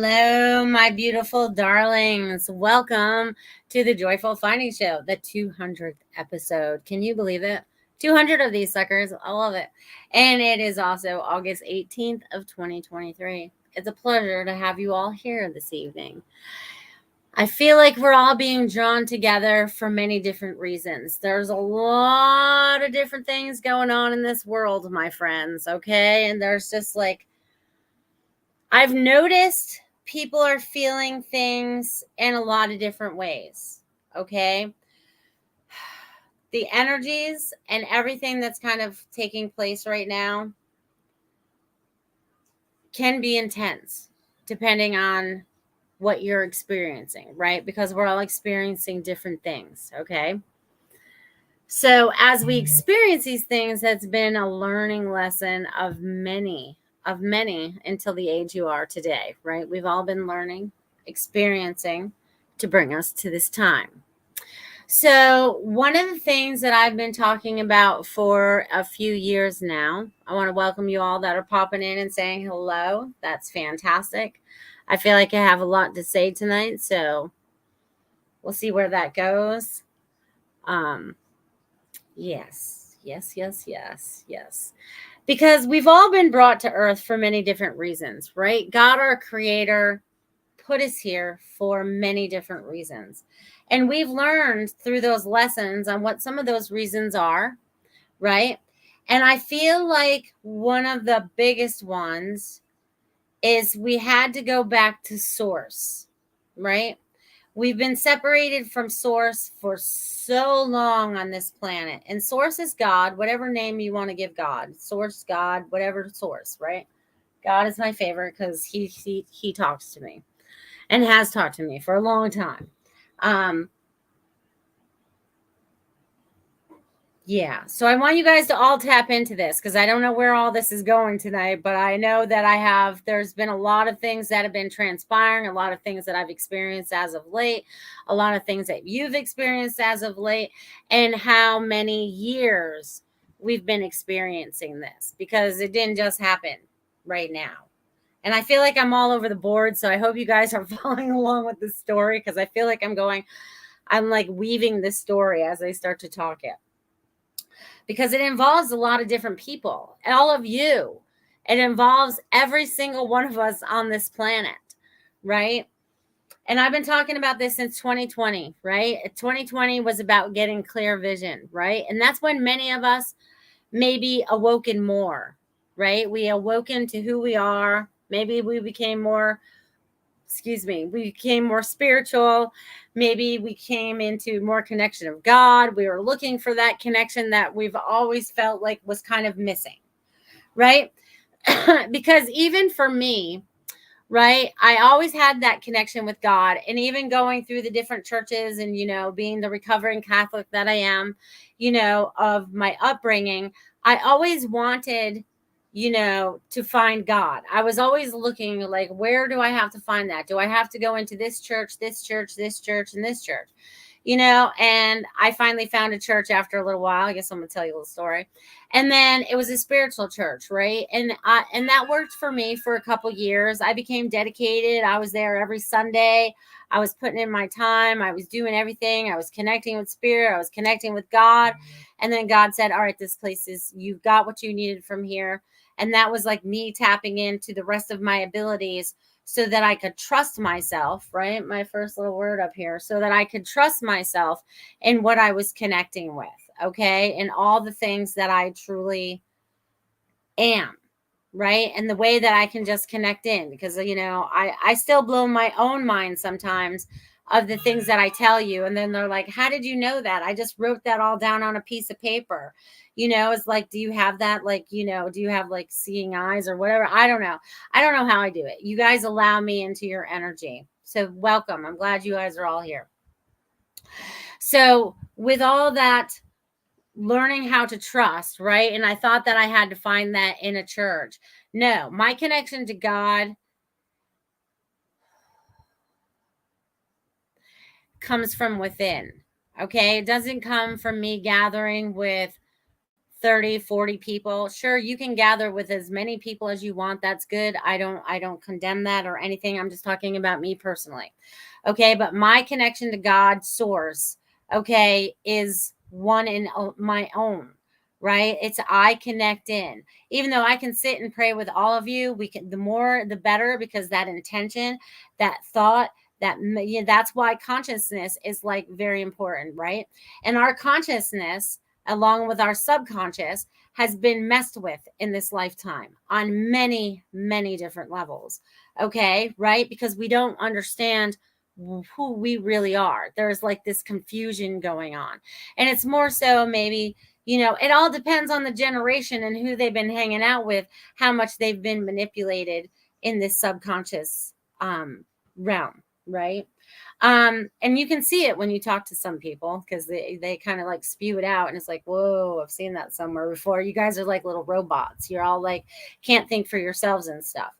Hello, my beautiful darlings. Welcome to the Joyful Finding Show, the 200th episode. Can you believe it? 200 of these suckers. I love it. And it is also August 18th of 2023. It's a pleasure to have you all here this evening. I feel like we're all being drawn together for many different reasons. There's a lot of different things going on in this world, my friends, okay? And there's just like, I've noticed people are feeling things in a lot of different ways, okay? The energies and everything that's kind of taking place right now can be intense depending on what you're experiencing, right? Because we're all experiencing different things, okay? So as we experience these things, that's been a learning lesson of many until the age you are today, right? We've all been learning, experiencing to bring us to this time. So one of the things that I've been talking about for a few years now, I want to welcome you all that are popping in and saying hello. That's fantastic. I feel like I have a lot to say tonight, so we'll see where that goes. Yes. Because we've all been brought to earth for many different reasons, right? God, our creator, put us here for many different reasons. And we've learned through those lessons on what some of those reasons are, right? And I feel like one of the biggest ones is we had to go back to source, right? We've been separated from source for so long on this planet. And source is God, whatever name you want to give God. Source, God, whatever source, right? God is my favorite because he talks to me and has talked to me for a long time. Yeah, so I want you guys to all tap into this because I don't know where all this is going tonight, but I know that there's been a lot of things that have been transpiring, a lot of things that I've experienced as of late, a lot of things that you've experienced as of late, and how many years we've been experiencing this because it didn't just happen right now. And I feel like I'm all over the board, so I hope you guys are following along with this story because I feel like I'm like weaving this story as I start to talk it. Because it involves a lot of different people, all of you. It involves every single one of us on this planet, right? And I've been talking about this since 2020, right? 2020 was about getting clear vision, right? And that's when many of us maybe awoken more, right? We awoken to who we are. Maybe we became more spiritual. Maybe we came into more connection of God. We were looking for that connection that we've always felt like was kind of missing, right? Because even for me, right, I always had that connection with God. And even going through the different churches and, being the recovering Catholic that I am, of my upbringing, I always wanted to find God. I was always looking like, where do I have to find that? Do I have to go into this church, and this church? And I finally found a church after a little while. I guess I'm going to tell you a little story. And then it was a spiritual church, right? And that worked for me for a couple years. I became dedicated. I was there every Sunday. I was putting in my time. I was doing everything. I was connecting with spirit. I was connecting with God. And then God said, all right, this place you've got what you needed from here. And that was like me tapping into the rest of my abilities so that I could trust myself, right? My first little word up here, so that I could trust myself in what I was connecting with, okay? And all the things that I truly am, right? And the way that I can just connect in, because, I still blow my own mind sometimes of the things that I tell you. And then they're like, how did you know that? I just wrote that all down on a piece of paper. It's like, do you have that? Like, do you have like seeing eyes or whatever? I don't know. I don't know how I do it. You guys allow me into your energy. So welcome. I'm glad you guys are all here. So with all that, learning how to trust, right? And I thought that I had to find that in a church. No, my connection to God comes from within. Okay. It doesn't come from me gathering with 30, 40 people. Sure, you can gather with as many people as you want. That's good. I don't condemn that or anything. I'm just talking about me personally. Okay, but my connection to God source, okay, is one in my own, right? It's I connect in. Even though I can sit and pray with all of you, we can, the more the better, because that intention, that thought, that's why consciousness is like very important, right? And our consciousness, along with our subconscious, has been messed with in this lifetime on many, many different levels. Okay, right? Because we don't understand who we really are. There's like this confusion going on. And it's more so maybe, it all depends on the generation and who they've been hanging out with, how much they've been manipulated in this subconscious realm, right? And you can see it when you talk to some people, because they kind of like spew it out, and it's like, whoa, I've seen that somewhere before. You guys are like little robots. You're all like, can't think for yourselves and stuff.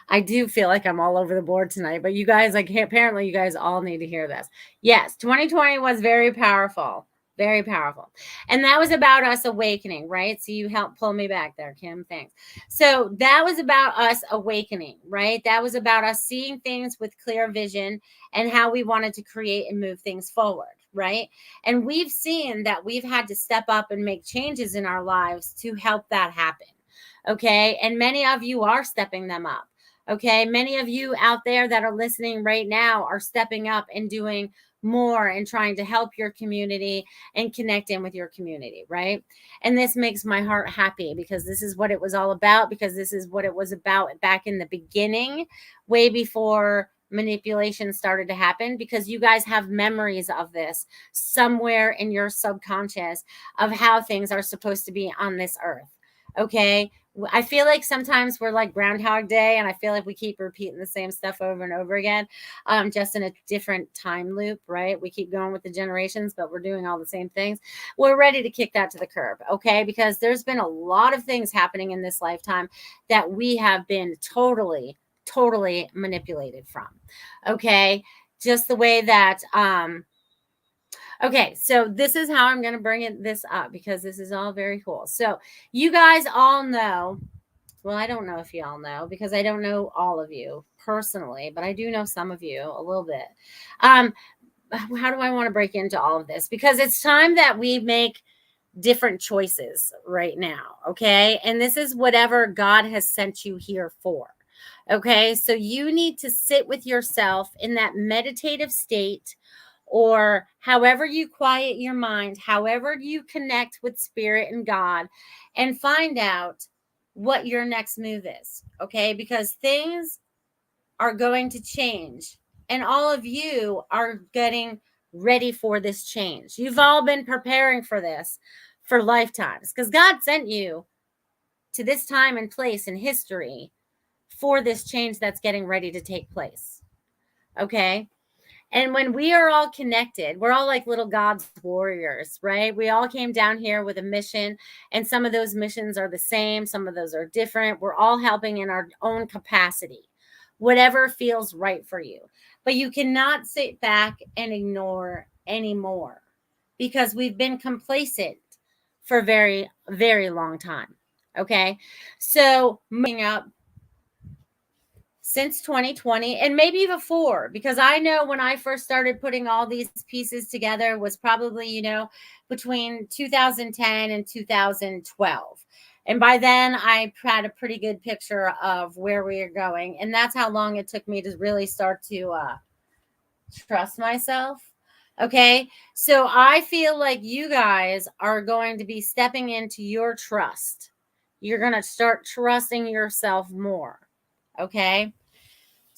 I do feel like I'm all over the board tonight, but you guys, apparently you guys all need to hear this. Yes, 2020 was very powerful. Very powerful. And that was about us awakening, right? So you helped pull me back there, Kim. Thanks. So that was about us awakening, right? That was about us seeing things with clear vision and how we wanted to create and move things forward, right? And we've seen that we've had to step up and make changes in our lives to help that happen. Okay. And many of you are stepping them up. Okay. Many of you out there that are listening right now are stepping up and doing more and trying to help your community and connect in with your community, right? And this makes my heart happy, because this is what it was all about, because this is what it was about back in the beginning, way before manipulation started to happen, because you guys have memories of this somewhere in your subconscious of how things are supposed to be on this earth. Okay. I feel like sometimes we're like Groundhog Day, and I feel like we keep repeating the same stuff over and over again, just in a different time loop, right? We keep going with the generations, but we're doing all the same things. We're ready to kick that to the curb, okay? Because there's been a lot of things happening in this lifetime that we have been totally, totally manipulated from, okay? Just the way that, okay, so this is how I'm going to bring this up, because this is all very cool. So you guys all know, well, I don't know if you all know, because I don't know all of you personally, but I do know some of you a little bit. How do I want to break into all of this? Because it's time that we make different choices right now, okay? And this is whatever God has sent you here for, okay? So you need to sit with yourself in that meditative state, or however you quiet your mind, however you connect with spirit and God, and find out what your next move is, okay? Because things are going to change, and all of you are getting ready for this change. You've all been preparing for this for lifetimes, because God sent you to this time and place in history for this change that's getting ready to take place, okay? And when we are all connected, we're all like little God's warriors, right? We all came down here with a mission, and some of those missions are the same. Some of those are different. We're all helping in our own capacity, whatever feels right for you. But you cannot sit back and ignore anymore, because we've been complacent for a very, very long time. Okay. So moving up, since 2020, and maybe before, because I know when I first started putting all these pieces together was probably, between 2010 and 2012. And by then I had a pretty good picture of where we are going. And that's how long it took me to really start to trust myself. Okay. So I feel like you guys are going to be stepping into your trust. You're going to start trusting yourself more. Okay.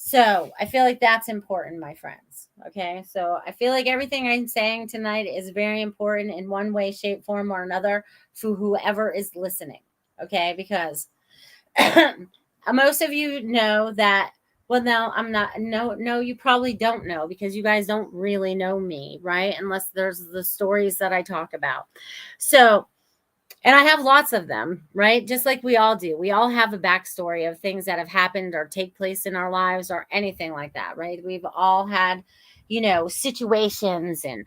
So I feel like that's important, my friends. Okay. So I feel like everything I'm saying tonight is very important in one way, shape, form, or another for whoever is listening. Okay. Because most of you know that, well, no, I'm not. No, you probably don't know, because you guys don't really know me, right? Unless there's the stories that I talk about. So, and I have lots of them, right? Just like we all do. We all have a backstory of things that have happened or take place in our lives or anything like that, right? We've all had, situations and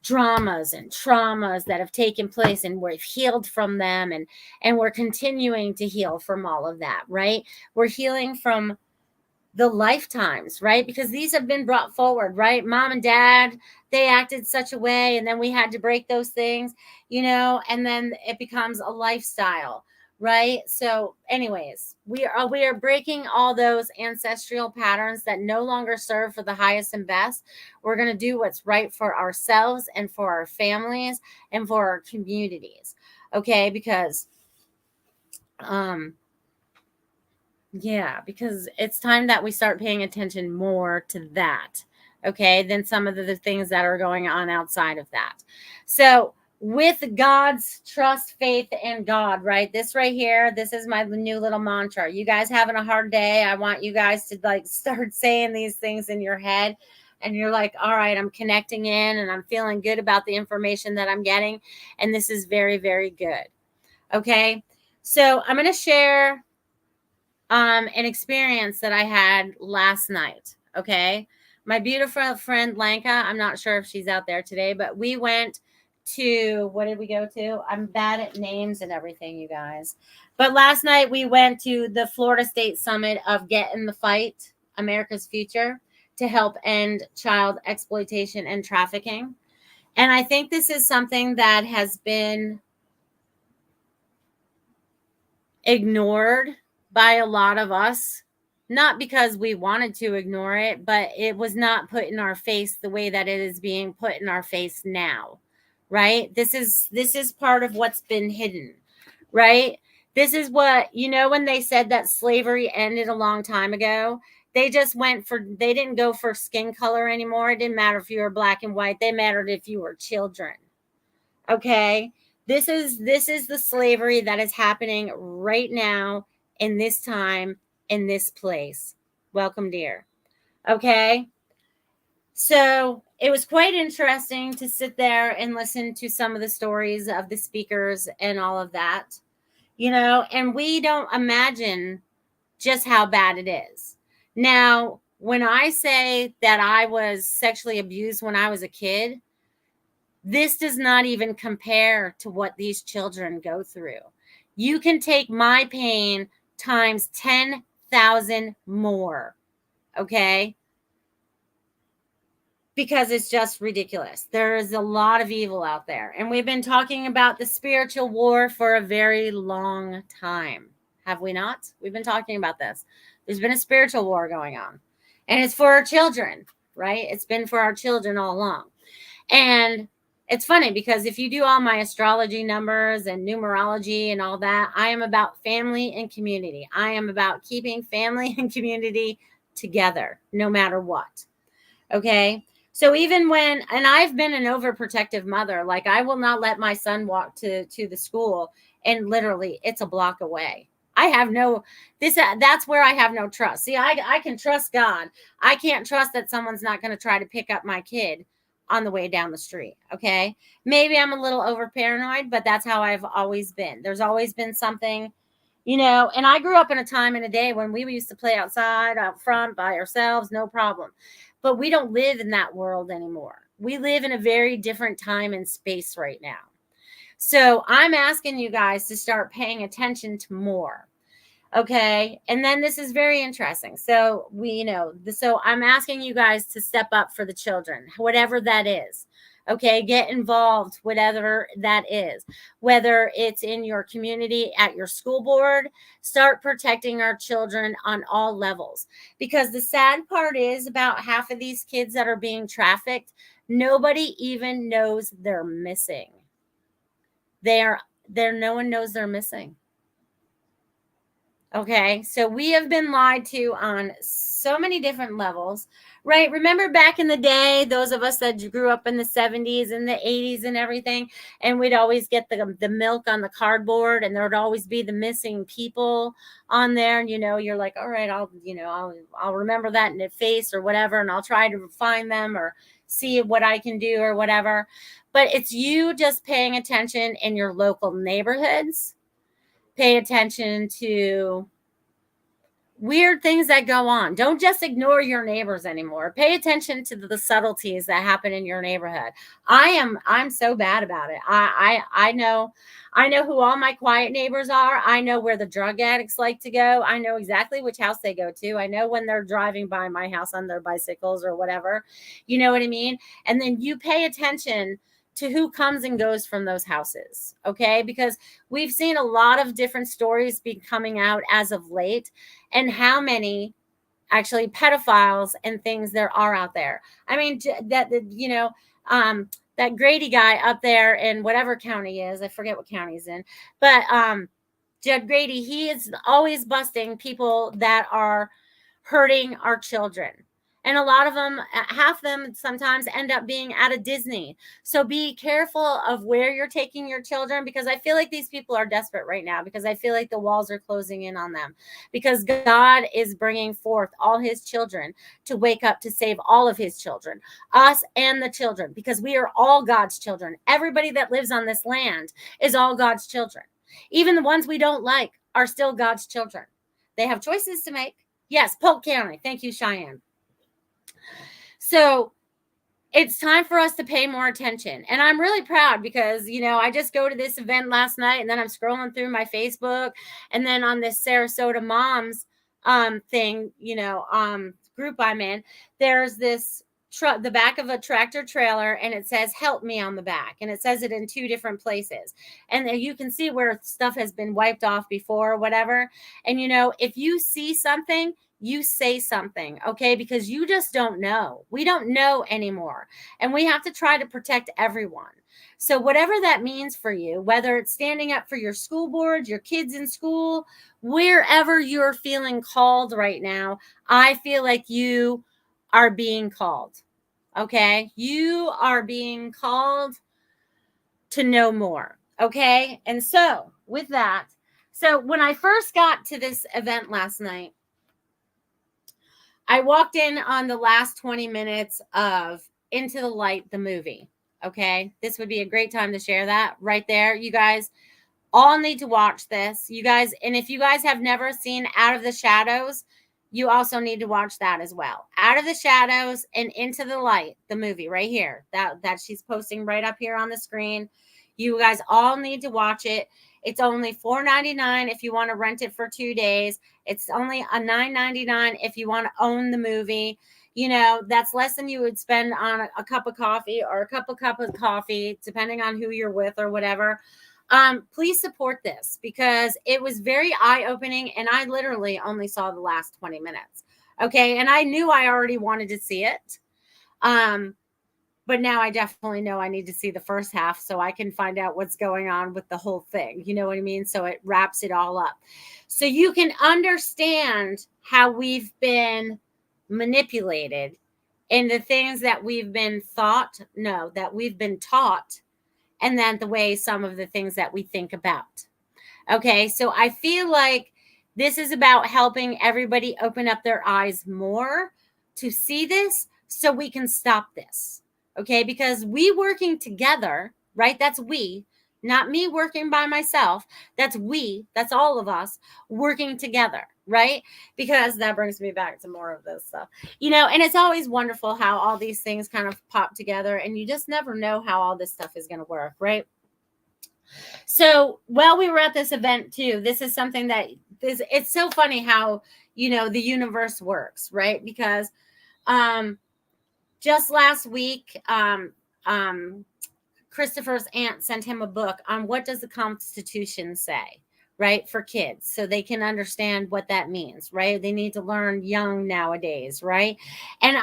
dramas and traumas that have taken place, and we've healed from them, and we're continuing to heal from all of that, right? We're healing from the lifetimes, right? Because these have been brought forward, right? Mom and dad, they acted such a way, and then we had to break those things, and then it becomes a lifestyle, right? So anyways, we are breaking all those ancestral patterns that no longer serve for the highest and best. We're going to do what's right for ourselves and for our families and for our communities. Okay? Because yeah, because it's time that we start paying attention more to that, okay, than some of the things that are going on outside of that. So, with God's trust, faith, and God, right? This right here, this is my new little mantra. You guys having a hard day? I want you guys to like start saying these things in your head. And you're like, all right, I'm connecting in and I'm feeling good about the information that I'm getting. And this is very, very good. Okay. So, I'm going to share an experience that I had last night. Okay. My beautiful friend Lanka, I'm not sure if she's out there today, but we went to, what did we go to? I'm bad at names and everything, you guys. But last night we went to the Florida State Summit of Get in the Fight, America's Future, to help end child exploitation and trafficking. And I think this is something that has been ignored by a lot of us, not because we wanted to ignore it, but it was not put in our face the way that it is being put in our face now, right? This is part of what's been hidden, right? This is what, when they said that slavery ended a long time ago, they didn't go for skin color anymore. It didn't matter if you were black and white. They mattered if you were children. Okay? This is the slavery that is happening right now in this time, in this place. Welcome, dear. Okay? So it was quite interesting to sit there and listen to some of the stories of the speakers and all of that, and we don't imagine just how bad it is. Now, when I say that I was sexually abused when I was a kid, this does not even compare to what these children go through. You can take my pain times 10,000 more, okay? Because it's just ridiculous. There is a lot of evil out there. And we've been talking about the spiritual war for a very long time. Have we not? We've been talking about this. There's been a spiritual war going on. And it's for our children, right? It's been for our children all along. And it's funny because if you do all my astrology numbers and numerology and all that, I am about family and community. I am about keeping family and community together no matter what. Okay. So even and I've been an overprotective mother, like I will not let my son walk to the school and literally it's a block away. That's where I have no trust. See, I can trust God. I can't trust that someone's not going to try to pick up my kid on the way down the street. Okay. Maybe I'm a little over paranoid, but that's how I've always been. There's always been something, and I grew up in a time and a day when we used to play outside, out front by ourselves, no problem. But we don't live in that world anymore. We live in a very different time and space right now. So I'm asking you guys to start paying attention to more. Okay. And then this is very interesting. So so I'm asking you guys to step up for the children, whatever that is. Okay. Get involved, whatever that is, whether it's in your community, at your school board, start protecting our children on all levels. Because the sad part is about half of these kids that are being trafficked, nobody even knows they're missing. No one knows they're missing. Okay, so we have been lied to on so many different levels, right? Remember back in the day, those of us that grew up in the 70s and the 80s and everything, and we'd always get the milk on the cardboard, and there would always be the missing people on there, and you're like, all right, I'll remember that in the face or whatever, and I'll try to find them or see what I can do or whatever. But it's you just paying attention in your local neighborhoods. Pay attention to weird things that go on. Don't just ignore your neighbors anymore. Pay attention to the subtleties that happen in your neighborhood. I'm so bad about it. I know who all my quiet neighbors are. I know where the drug addicts like to go. I know exactly which house they go to. I know when they're driving by my house on their bicycles or whatever. You know what I mean? And then you pay attention to who comes and goes from those houses. Okay? Because we've seen a lot of different stories be coming out as of late, and how many actually pedophiles and things there are out there. I mean, that Grady guy up there in whatever county he is, I forget what county he's in, but Judd Grady, he is always busting people that are hurting our children. And a lot of them, half them sometimes end up being out of Disney. So be careful of where you're taking your children, because I feel like these people are desperate right now, because I feel like the walls are closing in on them, because God is bringing forth all his children to wake up to save all of his children, us and the children, because we are all God's children. Everybody that lives on this land is all God's children. Even the ones we don't like are still God's children. They have choices to make. Yes, Polk County. Thank you, Cheyenne. So it's time for us to pay more attention. And I'm really proud because, I just go to this event last night, and then I'm scrolling through my Facebook, and then on this Sarasota moms thing, group I'm in, there's this the back of a tractor trailer, and it says "help me" on the back, and it says it in 2 different places, and you can see where stuff has been wiped off before or whatever. And if you see something, you say something, okay? Because you just don't know. We don't know anymore, and we have to try to protect everyone. So whatever that means for you, whether it's standing up for your school board, your kids in school, wherever you're feeling called right now, I feel like you are being called, okay? You are being called to know more, okay? And so with that, so when I first got to this event last night, I walked in on the last 20 minutes of Into the Light, the movie, okay? This would be a great time to share that right there. You guys all need to watch this. You guys, and if you guys have never seen Out of the Shadows, you also need to watch that as well. Out of the Shadows and Into the Light, the movie right here, that she's posting right up here on the screen. You guys all need to watch it. It's only $4.99 if you want to rent it for 2 days. It's only a $9.99 if you want to own the movie. That's less than you would spend on a cup of coffee or a cup of coffee, depending on who you're with or whatever. Please support this, because it was very eye-opening, and I literally only saw the last 20 minutes. Okay. And I knew I already wanted to see it. But now I definitely know I need to see the first half so I can find out what's going on with the whole thing. You know what I mean? So it wraps it all up. So you can understand how we've been manipulated in the things that we've been taught, and then the way some of the things that we think about. Okay, so I feel like this is about helping everybody open up their eyes more to see this so we can stop this. Okay, because we working together, right? That's we, not me working by myself. That's we, that's all of us working together, right? Because that brings me back to more of this stuff, and it's always wonderful how all these things kind of pop together, and you just never know how all this stuff is going to work, right? So while we were at this event too, this is something that it's so funny how, the universe works, right? Because, just last week, Christopher's aunt sent him a book on what does the Constitution say, right, for kids, so they can understand what that means, right? They need to learn young nowadays, right? And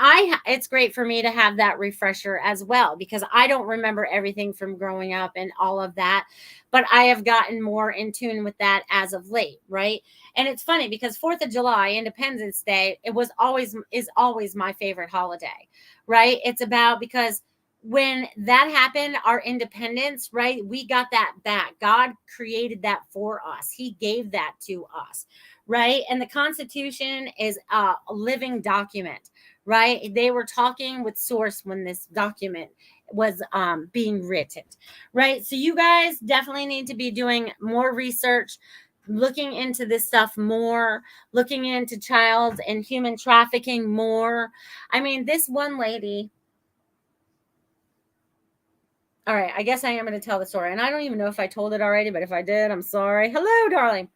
it's great for me to have that refresher as well, because I don't remember everything from growing up and all of that, but I have gotten more in tune with that as of late, right? And it's funny because 4th of July, Independence Day, is always my favorite holiday, right? It's about, because when that happened, our independence, right? We got that back. God created that for us. He gave that to us, right? And the Constitution is a living document, right? They were talking with source when this document was being written, right? So you guys definitely need to be doing more research. looking into this stuff more, looking into child and human trafficking more. I mean, this one lady, all right, I guess I am going to tell the story. And I don't even know if I told it already, but if I did, I'm sorry. Hello, darling.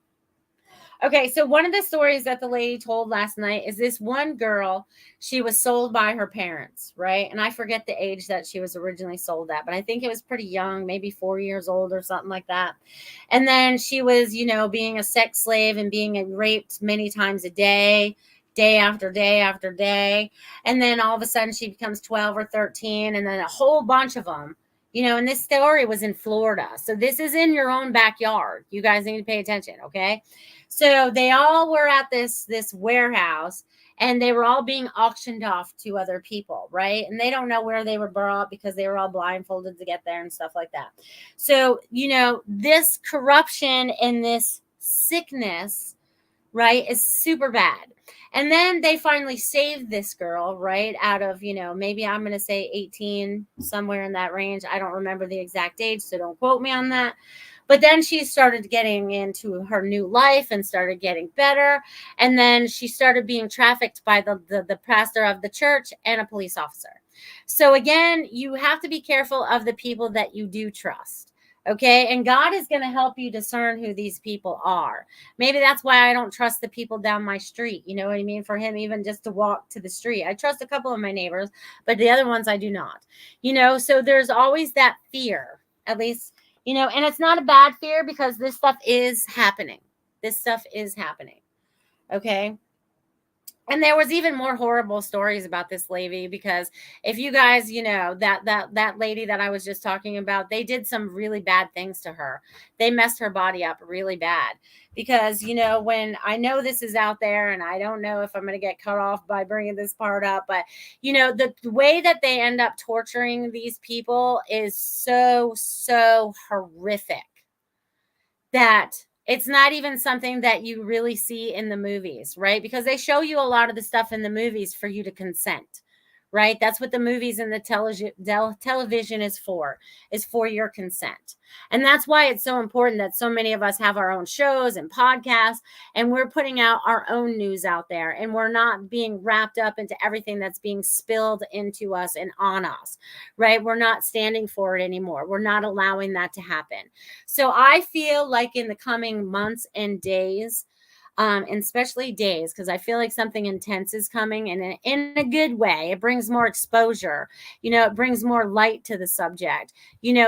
Okay, so one of the stories that the lady told last night is this one girl, she was sold by her parents, right? And I forget the age that she was originally sold at, but I think it was pretty young, maybe 4 years old or something like that. And then she was, being a sex slave and being raped many times a day, day after day after day. And then all of a sudden she becomes 12 or 13, and then a whole bunch of them. And this story was in Florida. So this is in your own backyard. You guys need to pay attention, okay? So they all were at this warehouse, and they were all being auctioned off to other people, right? And they don't know where they were brought because they were all blindfolded to get there and stuff like that. So, this corruption and this sickness, right, is super bad. And then they finally saved this girl, right, out of, maybe I'm going to say 18, somewhere in that range. I don't remember the exact age, so don't quote me on that. But then she started getting into her new life and started getting better. And then she started being trafficked by the pastor of the church and a police officer. So again, you have to be careful of the people that you do trust. Okay. And God is going to help you discern who these people are. Maybe that's why I don't trust the people down my street. You know what I mean? For him, even just to walk to the street. I trust a couple of my neighbors, but the other ones I do not. So there's always that fear, at least. And it's not a bad fear because this stuff is happening. This stuff is happening. Okay. And there was even more horrible stories about this lady, because if you guys, that lady that I was just talking about, they did some really bad things to her. They messed her body up really bad, because, when I know this is out there, and I don't know if I'm going to get cut off by bringing this part up, but, the way that they end up torturing these people is so, so horrific that it's not even something that you really see in the movies, right? Because they show you a lot of the stuff in the movies for you to consent, right? That's what the movies and the television is for your consent. And that's why it's so important that so many of us have our own shows and podcasts, and we're putting out our own news out there, and we're not being wrapped up into everything that's being spilled into us and on us, right? We're not standing for it anymore. We're not allowing that to happen. So I feel like in the coming months and days, and especially days, because I feel like something intense is coming, and in a good way. It brings more exposure, it brings more light to the subject,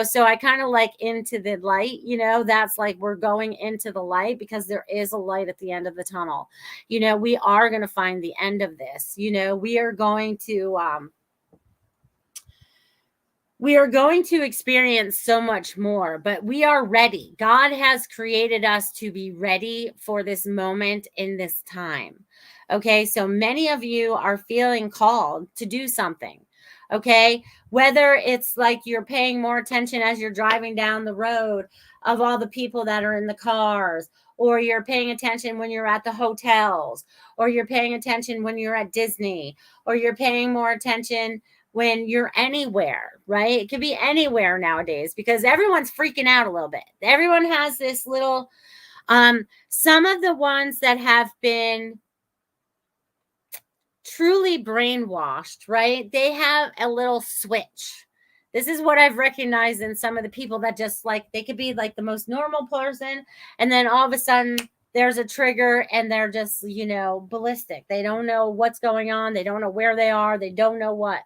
so I kind of like into the light, that's like we're going into the light, because there is a light at the end of the tunnel. We are going to find the end of this. We are going to experience so much more, but we are ready. God has created us to be ready for this moment in this time. Okay, so many of you are feeling called to do something. Okay, whether it's like you're paying more attention as you're driving down the road of all the people that are in the cars, or you're paying attention when you're at the hotels, or you're paying attention when you're at Disney, or you're paying more attention when you're anywhere, right? It could be anywhere nowadays, because everyone's freaking out a little bit. Everyone has this little, some of the ones that have been truly brainwashed, right? They have a little switch. This is what I've recognized in some of the people that just like, they could be like the most normal person, and then all of a sudden there's a trigger and they're just, ballistic. They don't know what's going on. They don't know where they are. They don't know what.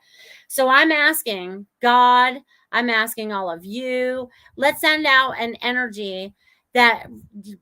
So I'm asking God, I'm asking all of you, let's send out an energy that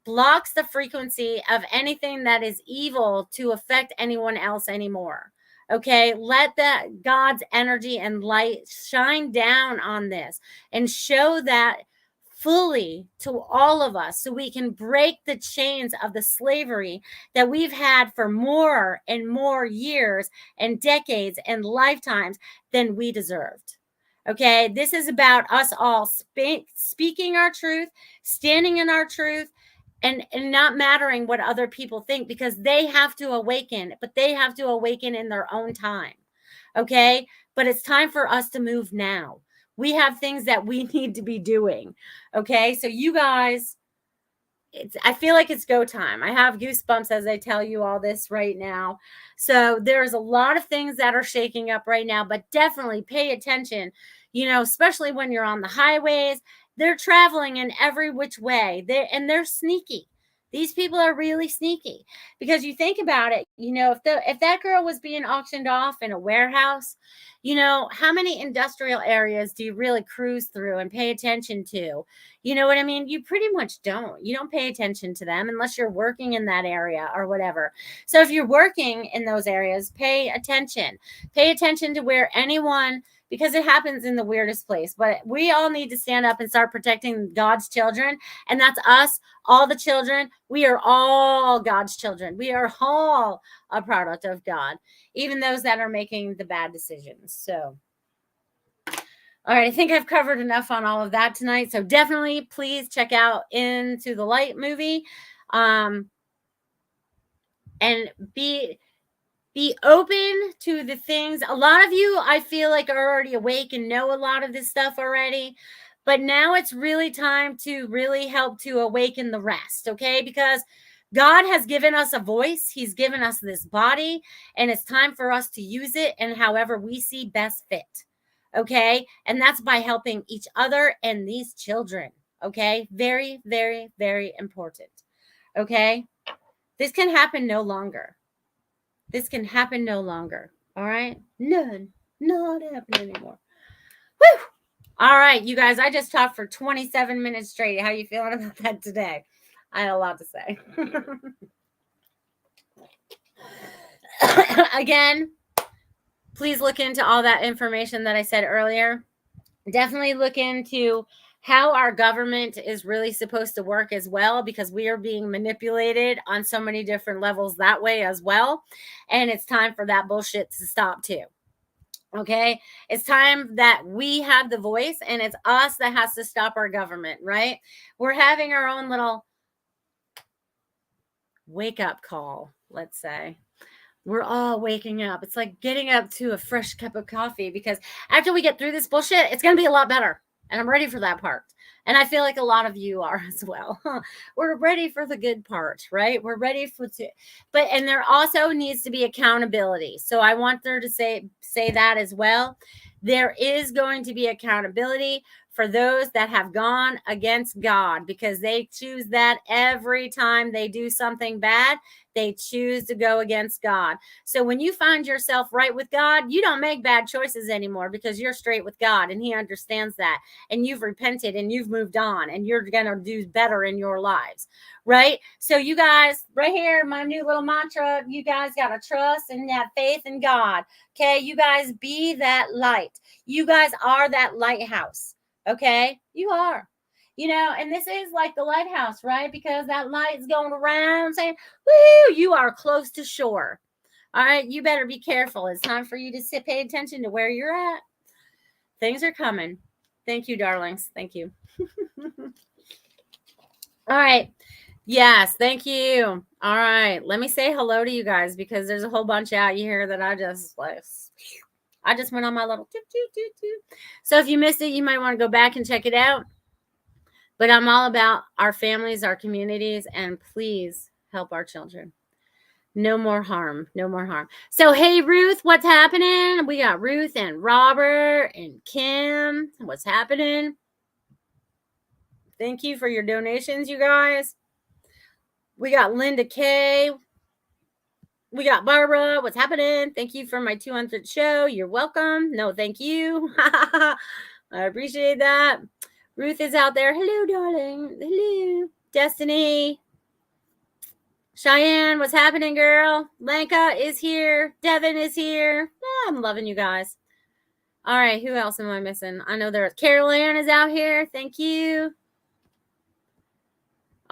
blocks the frequency of anything that is evil to affect anyone else anymore. Okay, let that God's energy and light shine down on this and show that fully to all of us, so we can break the chains of the slavery that we've had for more and more years and decades and lifetimes than we deserved. Okay, this is about us all speaking our truth, standing in our truth, and not mattering what other people think, because they have to awaken, but they have to awaken in their own time. Okay, but it's time for us to move now. We have things that we need to be doing. Okay, so you guys, I feel like it's go time. I have goosebumps as I tell you all this right now. So there's a lot of things that are shaking up right now, but definitely pay attention, especially when you're on the highways. They're traveling in every which way. They're sneaky. These people are really sneaky, because you think about it, if that girl was being auctioned off in a warehouse, how many industrial areas do you really cruise through and pay attention to? You know what I mean? You pretty much don't. You don't pay attention to them unless you're working in that area or whatever. So if you're working in those areas, pay attention. Pay attention to where anyone, because it happens in the weirdest place. But we all need to stand up and start protecting God's children. And that's us, all the children. We are all God's children. We are all a product of God, even those that are making the bad decisions. So, all right, I think I've covered enough on all of that tonight. So definitely please check out Into the Light movie. And be open to the things. A lot of you, I feel like, are already awake and know a lot of this stuff already. But now it's really time to really help to awaken the rest, okay? Because God has given us a voice. He's given us this body, and it's time for us to use it in however we see best fit, okay? And that's by helping each other and these children, okay? Very, very, very important, okay? This can happen no longer. This can happen no longer, all right? None. Not happening anymore. Whew! All right, you guys, I just talked for 27 minutes straight. How you feeling about that today? I had a lot to say. Again, please look into all that information that I said earlier. Definitely look into how our government is really supposed to work as well, because we are being manipulated on so many different levels that way as well. And it's time for that bullshit to stop too. Okay, it's time that we have the voice, and it's us that has to stop our government, right? We're having our own little wake up call, let's say. We're all waking up. It's like getting up to a fresh cup of coffee, because after we get through this bullshit, it's going to be a lot better. And I'm ready for that part. And I feel like a lot of you are as well. We're ready for the good part, right? We're ready for and there also needs to be accountability. So I want there to say that as well. There is going to be accountability for those that have gone against God, because they choose that every time they do something bad. They choose to go against God. So when you find yourself right with God, you don't make bad choices anymore, because you're straight with God, and he understands that. And you've repented and you've moved on, and you're going to do better in your lives, right? So you guys, right here, my new little mantra, you guys got to trust and have faith in God. Okay. You guys be that light. You guys are that lighthouse. Okay. You are. And this is like the lighthouse, right? Because that light's going around saying, woo, you are close to shore. All right, you better be careful. It's time for you to pay attention to where you're at. Things are coming. Thank you, darlings. Thank you. All right. Yes, thank you. All right, let me say hello to you guys, because there's a whole bunch out here that I just went on my little toot. So if you missed it, you might want to go back and check it out. But I'm all about our families, our communities, and please help our children. No more harm. No more harm. So, hey, Ruth, what's happening? We got Ruth and Robert and Kim. What's happening? Thank you for your donations, you guys. We got Linda K. We got Barbara. What's happening? Thank you for my 200th show. You're welcome. No, thank you. I appreciate that. Ruth is out there. Hello, darling. Hello. Destiny. Cheyenne, what's happening, girl? Lanka is here. Devin is here. Oh, I'm loving you guys. All right, who else am I missing? I know there's Carol Ann is out here. Thank you.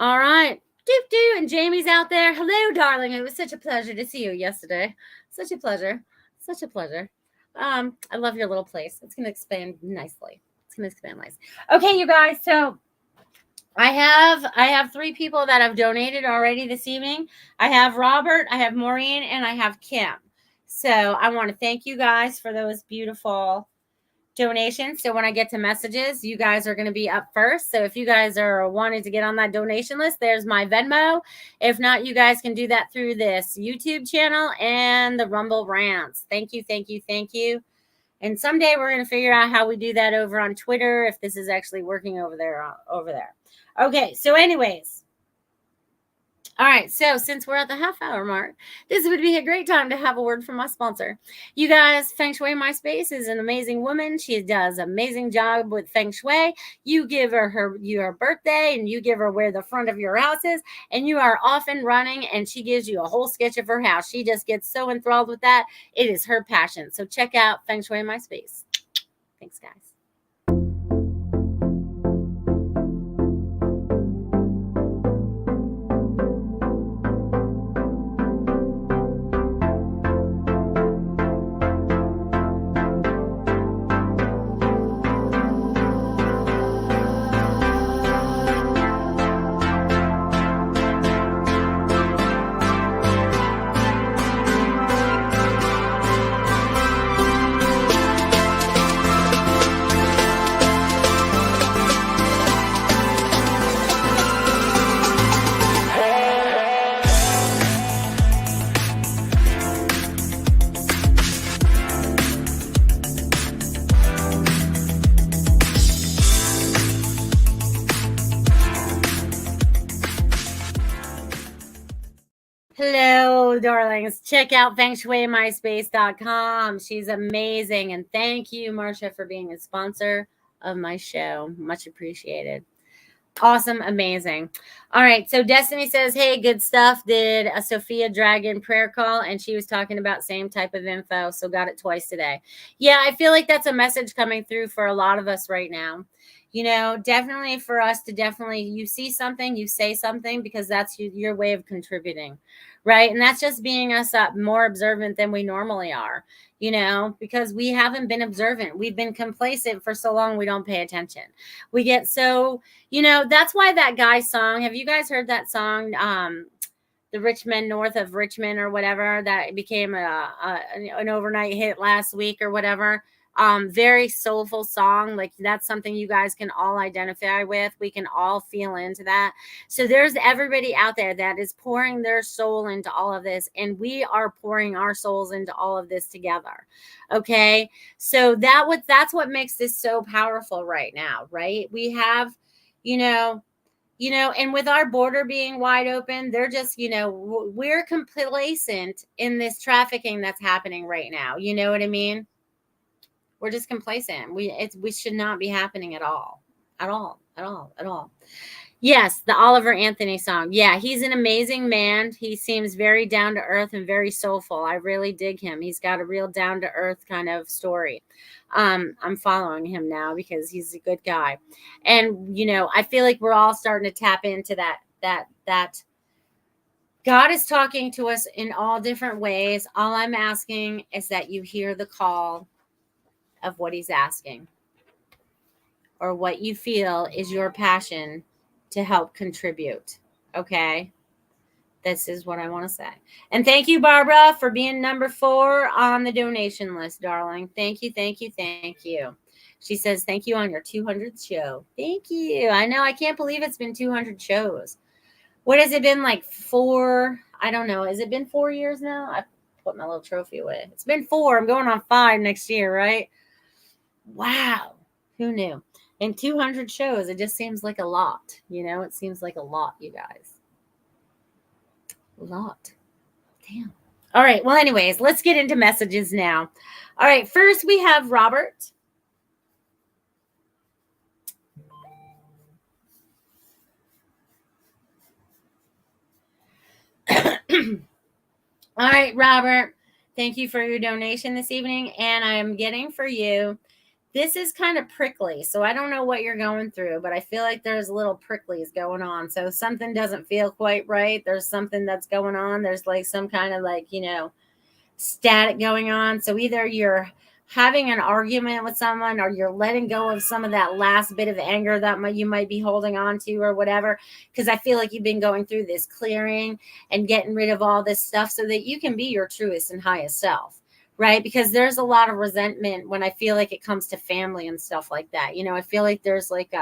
All right. Doop. And Jamie's out there. Hello, darling. It was such a pleasure to see you yesterday. Such a pleasure. Such a pleasure. I love your little place. It's going to expand nicely. Okay, you guys. So I have 3 people that have donated already this evening. I have Robert, I have Maureen, and I have Kim. So I want to thank you guys for those beautiful donations. So when I get to messages, you guys are going to be up first. So if you guys are wanting to get on that donation list, there's my Venmo. If not, you guys can do that through this YouTube channel and the Rumble Rants. Thank you, thank you, thank you. And someday we're going to figure out how we do that over on Twitter, if this is actually working over there. Okay, so anyways. All right, so since we're at the half-hour mark, this would be a great time to have a word from my sponsor. You guys, Feng Shui My Space is an amazing woman. She does an amazing job with Feng Shui. You give her your birthday, and you give her where the front of your house is, and you are off and running, and she gives you a whole sketch of her house. She just gets so enthralled with that. It is her passion. So check out Feng Shui My Space. Thanks, guys. Hello, darlings. Check out fengshuimyspace.com. She's amazing. And thank you, Marcia, for being a sponsor of my show. Much appreciated. Awesome. Amazing. All right. So Destiny says, hey, good stuff. Did a Sophia Dragon prayer call, and she was talking about same type of info. So got it twice today. Yeah, I feel like that's a message coming through for a lot of us right now. You know, definitely for us to you see something, you say something, because that's your way of contributing, right? And that's just being us more observant than we normally are, you know, because we haven't been observant. We've been complacent for so long, we don't pay attention. We get so, you know, that's why that guy's song, have you guys heard that song, The Rich Men North of Richmond or whatever, that became an overnight hit last week or whatever? Very soulful song. Like, that's something you guys can all identify with. We can all feel into that. So there's everybody out there that is pouring their soul into all of this, and we are pouring our souls into all of this together. Okay. So that's what makes this so powerful right now, right? We have, you know, and with our border being wide open, they're just, you know, we're complacent in this trafficking that's happening right now. You know what I mean? We're just complacent. We should not be happening at all. Yes, the Oliver Anthony song. Yeah, he's an amazing man. He seems very down to earth and very soulful. I really dig him. He's got a real down to earth kind of story. I'm following him now because he's a good guy. And, you know, I feel like we're all starting to tap into that God is talking to us in all different ways. All I'm asking is that you hear the call of what he's asking, or what you feel is your passion to help contribute. Okay. This is what I want to say. And thank you, Barbara, for being number 4 on the donation list, darling. Thank you. She says, thank you on your 200th show. Thank you. I know. I can't believe it's been 200 shows. What has it been, like 4? I don't know. Has it been 4 years now? I put my little trophy away. It's been 4. I'm going on 5 next year, right? Wow. Who knew? And 200 shows, it just seems like a lot. You know, it seems like a lot, you guys. A lot. Damn. All right. Well, anyways, let's get into messages now. All right. First, we have Robert. All right, Robert. Thank you for your donation this evening. And I am getting for you. This is kind of prickly, so I don't know what you're going through, but I feel like there's little pricklies going on. So something doesn't feel quite right. There's something that's going on. There's like some kind of like, you know, static going on. So either you're having an argument with someone, or you're letting go of some of that last bit of anger that you might be holding on to or whatever. Because I feel like you've been going through this clearing and getting rid of all this stuff so that you can be your truest and highest self. right? Because there's a lot of resentment when I feel like it comes to family and stuff like that. You know, I feel like there's like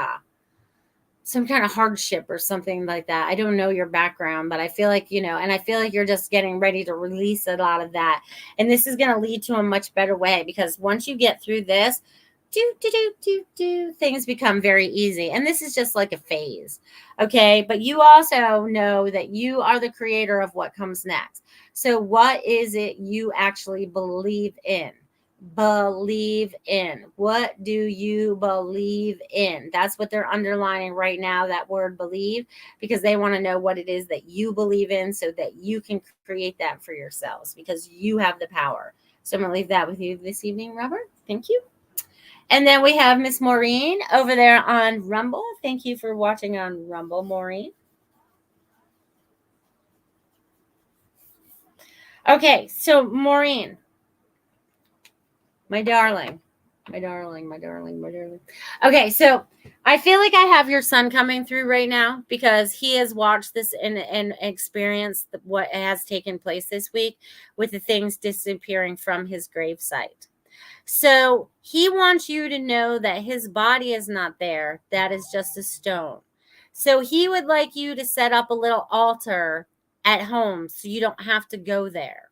some kind of hardship or something like that. I don't know your background, but I feel like, you know, and I feel like you're just getting ready to release a lot of that. And this is going to lead to a much better way, because once you get through this, things become very easy. And this is just like a phase. Okay. But you also know that you are the creator of what comes next. So what is it you actually believe in? Believe in. What do you believe in? That's what they're underlining right now, that word believe, because they want to know what it is that you believe in so that you can create that for yourselves, because you have the power. So I'm going to leave that with you this evening, Robert. Thank you. And then we have Miss Maureen over there on Rumble. Thank you for watching on Rumble, Maureen. Okay, so Maureen, my darling. Okay, so I feel like I have your son coming through right now, because he has watched this and experienced what has taken place this week with the things disappearing from his gravesite. So he wants you to know that his body is not there. That is just a stone. So he would like you to set up a little altar at home so you don't have to go there.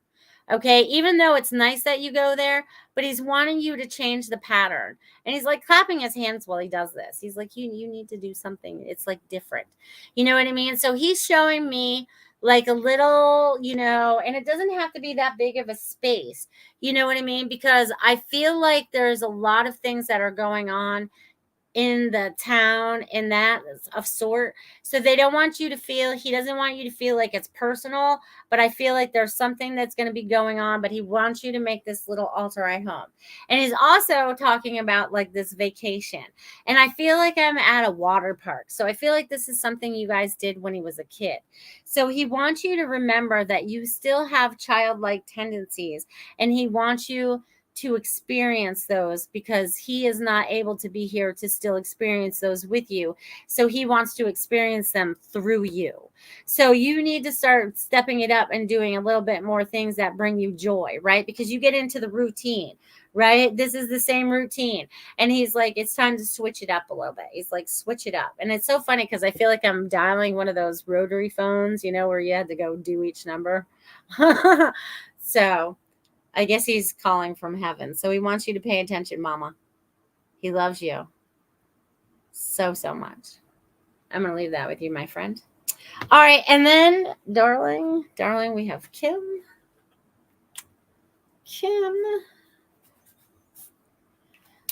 Okay, even though it's nice that you go there, but he's wanting you to change the pattern. And he's like clapping his hands while he does this. He's like, you need to do something. It's like different. You know what I mean? So he's showing me like a little, you know, and it doesn't have to be that big of a space. You know what I mean? Because I feel like there's a lot of things that are going on in the town in that of sort. So they don't want you to feel, he doesn't want you to feel like it's personal, but I feel like there's something that's going to be going on, but he wants you to make this little altar at home. And he's also talking about like this vacation. And I feel like I'm at a water park. So I feel like this is something you guys did when he was a kid. So he wants you to remember that you still have childlike tendencies, and he wants you to experience those, because he is not able to be here to still experience those with you. So he wants to experience them through you. So you need to start stepping it up and doing a little bit more things that bring you joy, right? Because you get into the routine, right? This is the same routine. And he's like, it's time to switch it up a little bit. He's like, switch it up. And it's so funny because I feel like I'm dialing one of those rotary phones, you know, where you had to go do each number. So I guess he's calling from heaven. So he wants you to pay attention, Mama. He loves you so, so much. I'm going to leave that with you, my friend. All right. And then, darling, we have Kim.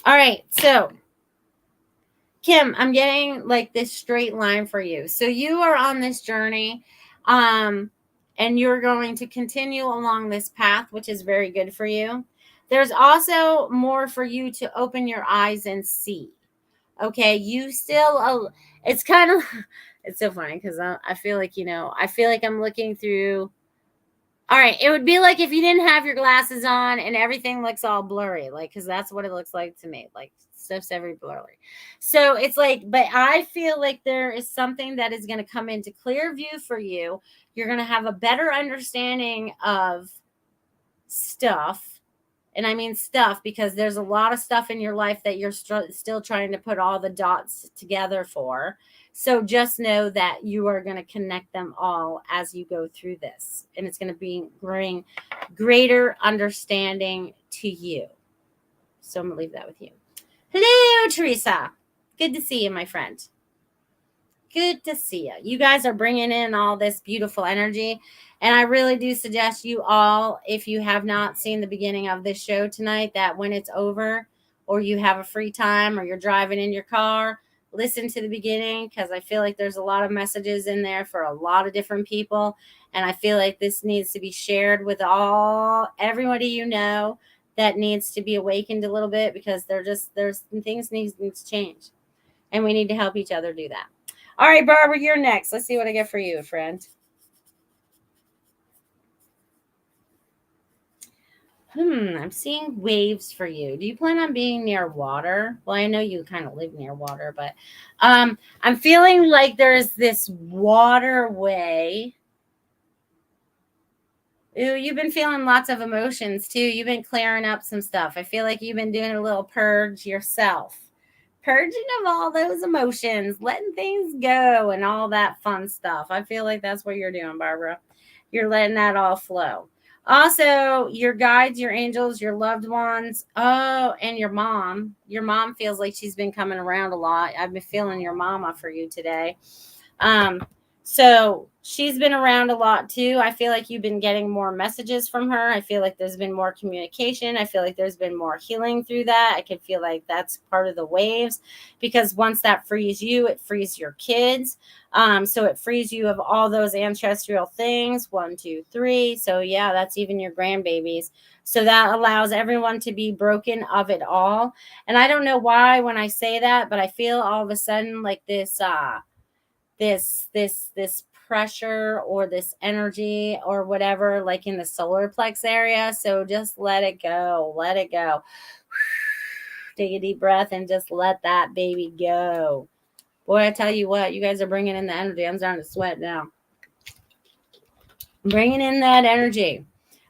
All right. So, Kim, I'm getting like this straight line for you. So you are on this journey. And you're going to continue along this path, which is very good for you. There's also more for you to open your eyes and see. Okay, you still, it's kind of, it's so funny because I feel like, you know, I feel like I'm looking through. All right, it would be like if you didn't have your glasses on and everything looks all blurry, like, because that's what it looks like to me, like stuff's every blurry. So it's like, but I feel like there is something that is going to come into clear view for you. You're going to have a better understanding of stuff. And I mean stuff because there's a lot of stuff in your life that you're still trying to put all the dots together for. So just know that you are going to connect them all as you go through this. And it's going to bring greater understanding to you. So I'm going to leave that with you. Hello, Teresa. Good to see you, my friend. Good to see you. You guys are bringing in all this beautiful energy. And I really do suggest you all, if you have not seen the beginning of this show tonight, that when it's over or you have a free time or you're driving in your car, listen to the beginning, because I feel like there's a lot of messages in there for a lot of different people. And I feel like this needs to be shared with everybody you know that needs to be awakened a little bit, because there's things need to change. And we need to help each other do that. All right, Barbara, you're next. Let's see what I get for you, friend. I'm seeing waves for you. Do you plan on being near water? Well, I know you kind of live near water, but I'm feeling like there's this waterway. Ooh, you've been feeling lots of emotions too. You've been clearing up some stuff. I feel like you've been doing a little purge yourself. Purging of all those emotions, letting things go and all that fun stuff. I feel like that's what you're doing, Barbara. You're letting that all flow. Also, your guides, your angels, your loved ones. Oh, and your mom. Your mom feels like she's been coming around a lot. I've been feeling your mama for you today. So she's been around a lot too. I feel like you've been getting more messages from her. I feel like there's been more communication. I feel like there's been more healing through that. I can feel like that's part of the waves, because once that frees you, it frees your kids. So it frees you of all those ancestral things. 1, 2, 3. So yeah, that's even your grandbabies. So that allows everyone to be broken of it all. And I don't know why when I say that, but I feel all of a sudden like this pressure or this energy or whatever, like in the solar plex area. So just let it go. Let it go. Take a deep breath and just let that baby go. Boy, I tell you what, you guys are bringing in the energy. I'm starting to sweat now. Bringing in that energy.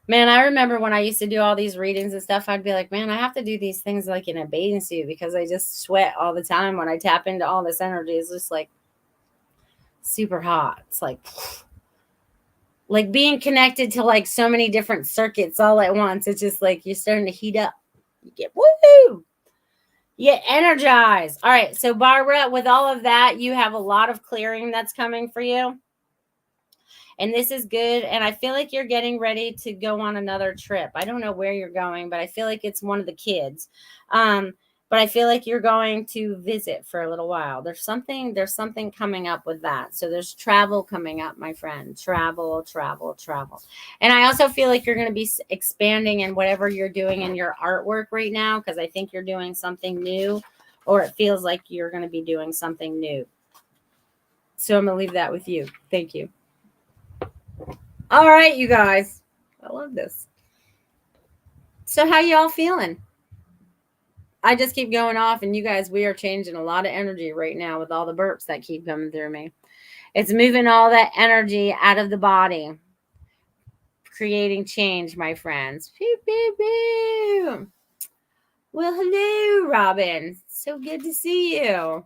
Man, I remember when I used to do all these readings and stuff, I'd be like, man, I have to do these things like in a bathing suit because I just sweat all the time when I tap into all this energy. It's just like super hot. It's like being connected to like so many different circuits all at once. It's just like you're starting to heat up. You get woohoo. You get energized. All right. So Barbara, with all of that, you have a lot of clearing that's coming for you. And this is good. And I feel like you're getting ready to go on another trip. I don't know where you're going, but I feel like it's one of the kids. But I feel like you're going to visit for a little while. There's something coming up with that. So there's travel coming up, my friend. Travel. And I also feel like you're going to be expanding in whatever you're doing in your artwork right now, because I think you're doing something new, or it feels like you're going to be doing something new. So I'm going to leave that with you. Thank you. All right, you guys. I love this. So how y'all feeling? I just keep going off, and you guys, we are changing a lot of energy right now with all the burps that keep coming through me. It's moving all that energy out of the body, creating change, my friends. Pew, pew, pew. Well, hello, Robin. So good to see you.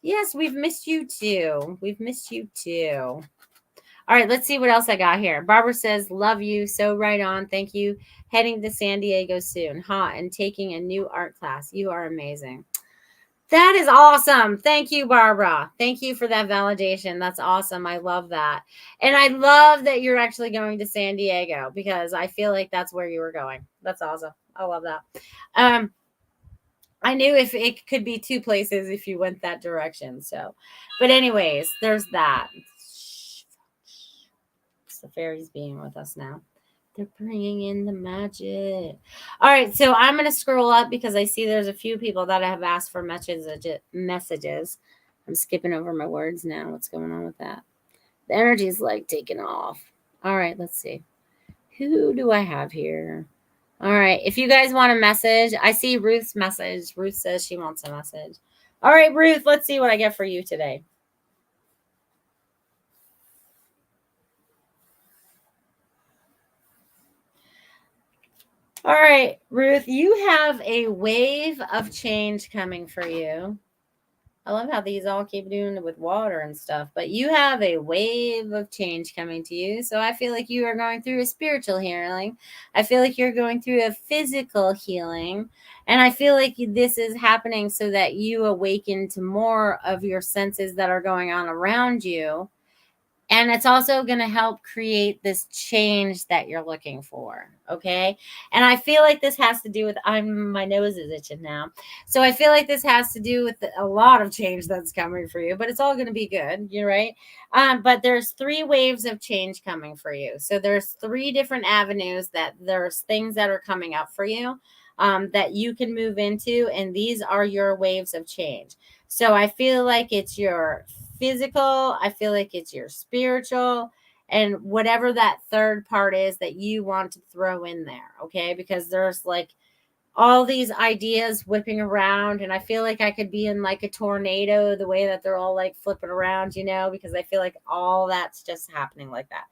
Yes, we've missed you too. All right, let's see what else I got here. Barbara says, love you. So right on. Thank you. Heading to San Diego soon. Hot, and taking a new art class. You are amazing. That is awesome. Thank you, Barbara. Thank you for that validation. That's awesome. I love that. And I love that you're actually going to San Diego, because I feel like that's where you were going. That's awesome. I love that. I knew if it could be two places if you went that direction. So, but anyways, there's that. The fairies being with us now. They're bringing in the magic. All right, so I'm going to scroll up because I see there's a few people that have asked for messages. I'm skipping over my words now. What's going on with that? The energy's like taking off. All right, let's see. Who do I have here? All right, if you guys want a message, I see Ruth's message. Ruth says she wants a message. All right, Ruth, let's see what I get for you today. All right, Ruth, you have a wave of change coming for you. I love how these all keep doing it with water and stuff, but you have a wave of change coming to you. So I feel like you are going through a spiritual healing. I feel like you're going through a physical healing. And I feel like this is happening so that you awaken to more of your senses that are going on around you. And it's also going to help create this change that you're looking for. Okay. And I feel like this has to do with, my nose is itching now. So I feel like this has to do with a lot of change that's coming for you, but it's all going to be good. You're right. But there's 3 waves of change coming for you. So there's 3 different avenues that there's things that are coming up for you that you can move into. And these are your waves of change. So I feel like it's your physical, I feel like it's your spiritual, and whatever that third part is that you want to throw in there, okay? Because there's like all these ideas whipping around, and I feel like I could be in like a tornado, the way that they're all like flipping around, you know, because I feel like all that's just happening like that.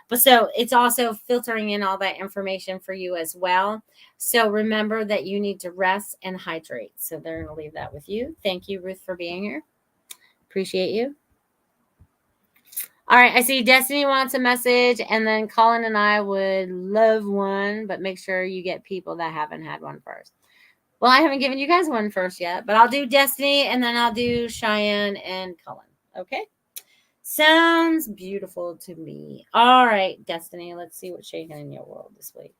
But so it's also filtering in all that information for you as well. So remember that you need to rest and hydrate. So they're going to leave that with you. Thank you, Ruth, for being here. Appreciate you. All right, I see Destiny wants a message, and then Colin and I would love one, but make sure you get people that haven't had one first. Well, I haven't given you guys one first yet, but I'll do Destiny, and then I'll do Cheyenne and Colin. Okay? Sounds beautiful to me. All right, Destiny, let's see what's shaking in your world this week.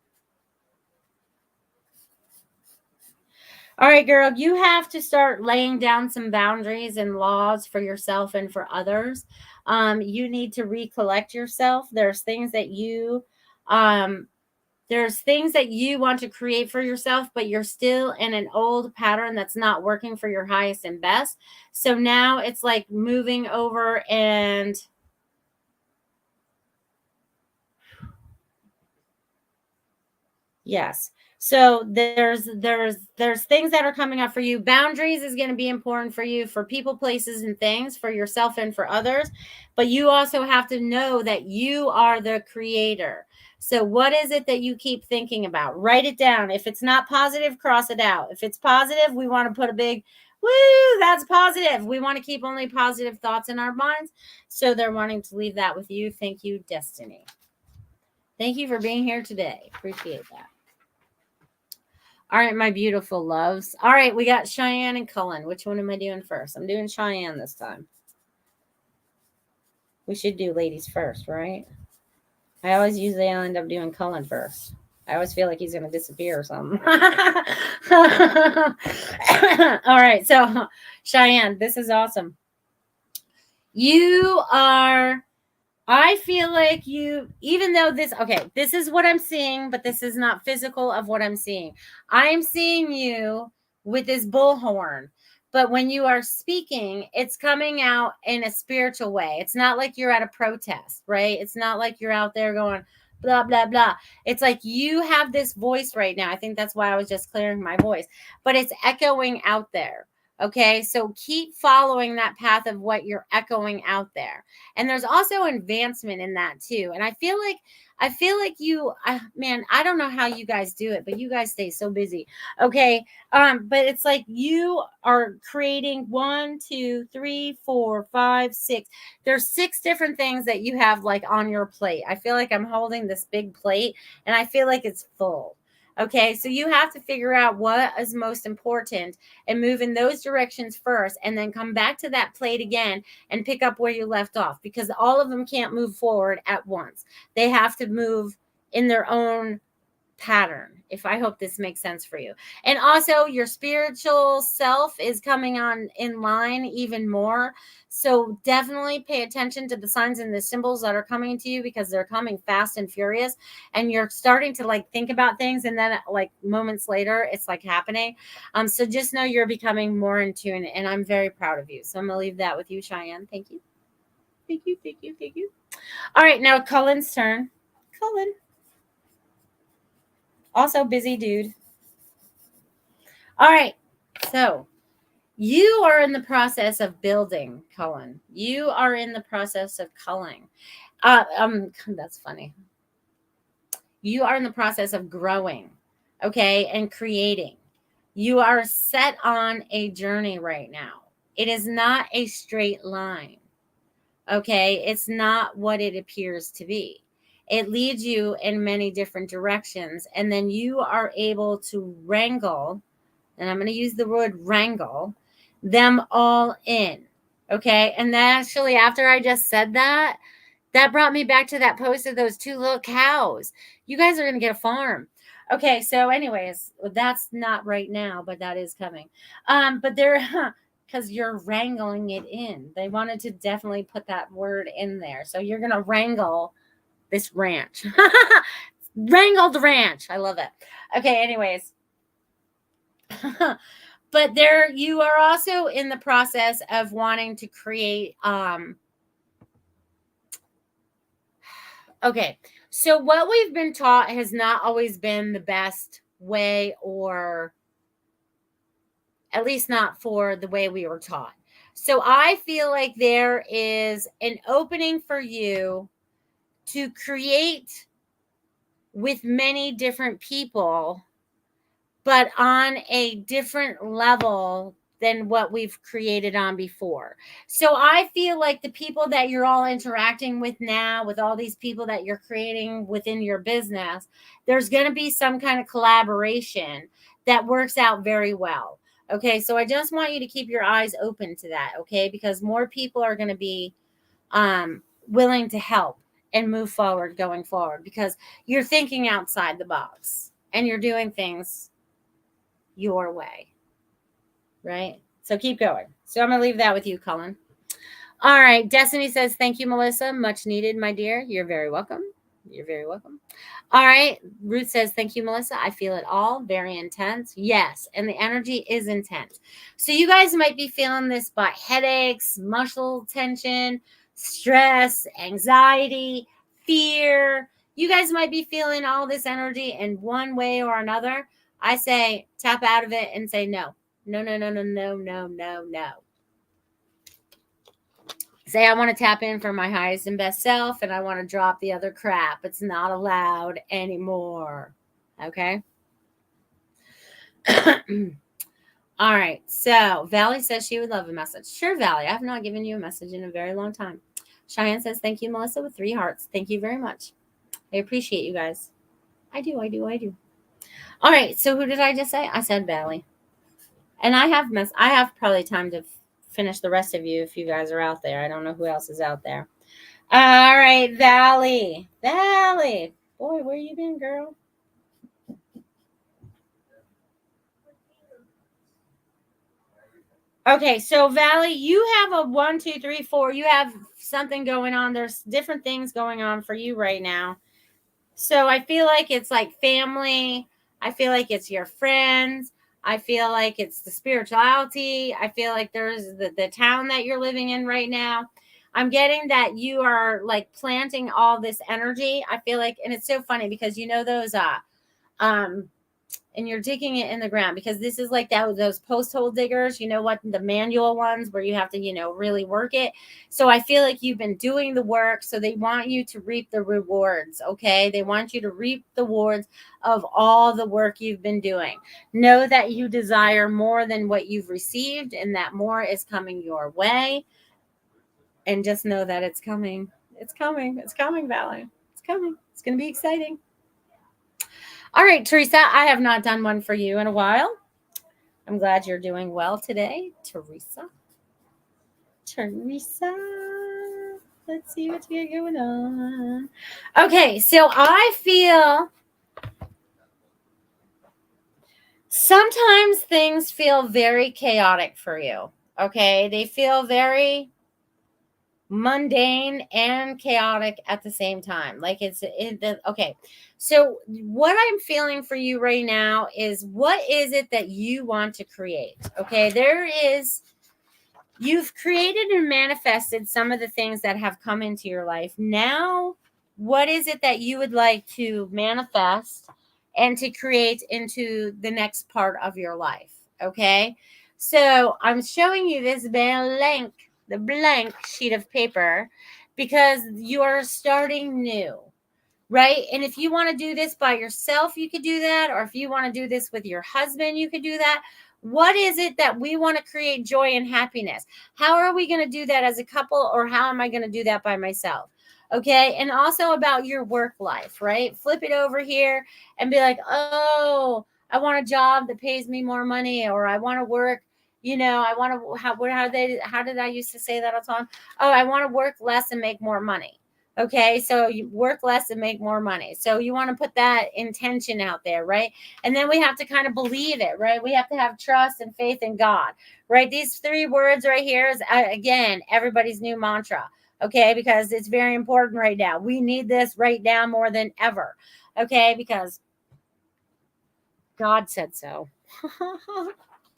All right, girl, you have to start laying down some boundaries and laws for yourself and for others. You need to recollect yourself. There's things that you want to create for yourself, but you're still in an old pattern that's not working for your highest and best. So now it's like moving over and yes. So there's things that are coming up for you. Boundaries is going to be important for you, for people, places, and things, for yourself and for others. But you also have to know that you are the creator. So what is it that you keep thinking about? Write it down. If it's not positive, cross it out. If it's positive, we want to put a big woo, that's positive. We want to keep only positive thoughts in our minds. So they're wanting to leave that with you. Thank you, Destiny. Thank you for being here today. Appreciate that. All right, my beautiful loves. All right, we got Cheyenne and Cullen. Which one am I doing first? I'm doing Cheyenne this time. We should do ladies first, right? I always usually end up doing Cullen first. I always feel like he's going to disappear or something. All right, so Cheyenne, this is awesome. You are... I feel like you, even though this is what I'm seeing, but this is not physical of what I'm seeing. I'm seeing you with this bullhorn, but when you are speaking, it's coming out in a spiritual way. It's not like you're at a protest, right? It's not like you're out there going blah, blah, blah. It's like you have this voice right now. I think that's why I was just clearing my voice, but it's echoing out there. Okay, so keep following that path of what you're echoing out there. And there's also advancement in that too. And I feel like you, man, I don't know how you guys do it, but you guys stay so busy. Okay. But it's like you are creating 1, 2, 3, 4, 5, 6. There's 6 different things that you have like on your plate. I feel like I'm holding this big plate and I feel like it's full. Okay, so you have to figure out what is most important and move in those directions first, and then come back to that plate again and pick up where you left off, because all of them can't move forward at once. They have to move in their own pattern. If I hope this makes sense for you. And also your spiritual self is coming on in line even more. So definitely pay attention to the signs and the symbols that are coming to you, because they're coming fast and furious, and you're starting to like think about things, and then like moments later it's like happening. So just know you're becoming more in tune, and I'm very proud of you. So I'm gonna leave that with you, Cheyenne. Thank you. Thank you. Thank you. Thank you. All right, now Cullen's turn. Cullen. Also busy dude. All right. So you are in the process of building, Cullen. You are in the process of culling. That's funny. You are in the process of growing, okay, and creating. You are set on a journey right now. It is not a straight line, okay? It's not what it appears to be. It leads you in many different directions, and then you are able to wrangle, and I'm going to use the word wrangle, them all in, okay? And actually, after I just said that, that brought me back to that post of those 2 little cows. You guys are going to get a farm. Okay, so anyways, that's not right now, but that is coming. But they're... because you're wrangling it in. They wanted to definitely put that word in there. So you're going to wrangle this ranch. Wrangle the ranch. I love it. Okay, anyways. But there, you are also in the process of wanting to create, okay. So what we've been taught has not always been the best way, or at least not for the way we were taught. So I feel like there is an opening for you to create with many different people, but on a different level than what we've created on before. So I feel like the people that you're all interacting with now, with all these people that you're creating within your business, there's going to be some kind of collaboration that works out very well. Okay, so I just want you to keep your eyes open to that, okay? Because more people are going to be willing to help and move forward going forward, because you're thinking outside the box and you're doing things your way, right? So keep going. So I'm going to leave that with you, Cullen. All right. Destiny says, thank you, Melissa. Much needed, my dear. You're very welcome. You're very welcome. All right. Ruth says, thank you, Melissa. I feel it all. Very intense. Yes. And the energy is intense. So you guys might be feeling this by headaches, muscle tension, stress, anxiety, fear. You guys might be feeling all this energy in one way or another. I say tap out of it and say no. No, no, no, no, no, no, no, no. Say I want to tap in for my highest and best self, and I want to drop the other crap. It's not allowed anymore. Okay? All right. So Valley says she would love a message. Sure, Valley. I have not given you a message in a very long time. Cheyenne says, thank you, Melissa, with 3 hearts. Thank you very much. I appreciate you guys. I do. All right, so who did I just say? I said Valley. And I have probably time to finish the rest of you if you guys are out there. I don't know who else is out there. All right, Valley. Boy, where you been, girl? Okay, so Valley, you have a 1, 2, 3, 4. You have something going on. There's different things going on for you right now. So I feel like it's like family. I feel like it's your friends. I feel like it's the spirituality. I feel like there's the town that you're living in right now. I'm getting that you are like planting all this energy. I feel like, and it's so funny because you know those and you're digging it in the ground, because this is like those post hole diggers, you know what, the manual ones where you have to, really work it. So I feel like you've been doing the work. So they want you to reap the rewards. Okay. They want you to reap the rewards of all the work you've been doing. Know that you desire more than what you've received, and that more is coming your way. And just know that it's coming. It's coming. It's coming, Valley. It's coming. It's going to be exciting. All right, Teresa, I have not done one for you in a while. I'm glad you're doing well today, Teresa. Let's see what we got going on. Okay, so I feel sometimes things feel very chaotic for you. Okay, they feel very mundane and chaotic at the same time. Like okay. So what I'm feeling for you right now is, what is it that you want to create? Okay, you've created and manifested some of the things that have come into your life. Now, what is it that you would like to manifest and to create into the next part of your life? Okay, so I'm showing you this blank sheet of paper because you are starting new, right? And if you want to do this by yourself, you could do that. Or if you want to do this with your husband, you could do that. What is it that we want to create joy and happiness? How are we going to do that as a couple, or how am I going to do that by myself? Okay. And also about your work life, right? Flip it over here and be like, oh, I want a job that pays me more money, or I want to work. I want to, how did I used to say that all the time? Oh, I want to work less and make more money. Okay, so you work less and make more money. So you want to put that intention out there, right? And then we have to kind of believe it, right? We have to have trust and faith in God, right? These 3 words right here is, again, everybody's new mantra, okay? Because it's very important right now. We need this right now more than ever, okay? Because God said so.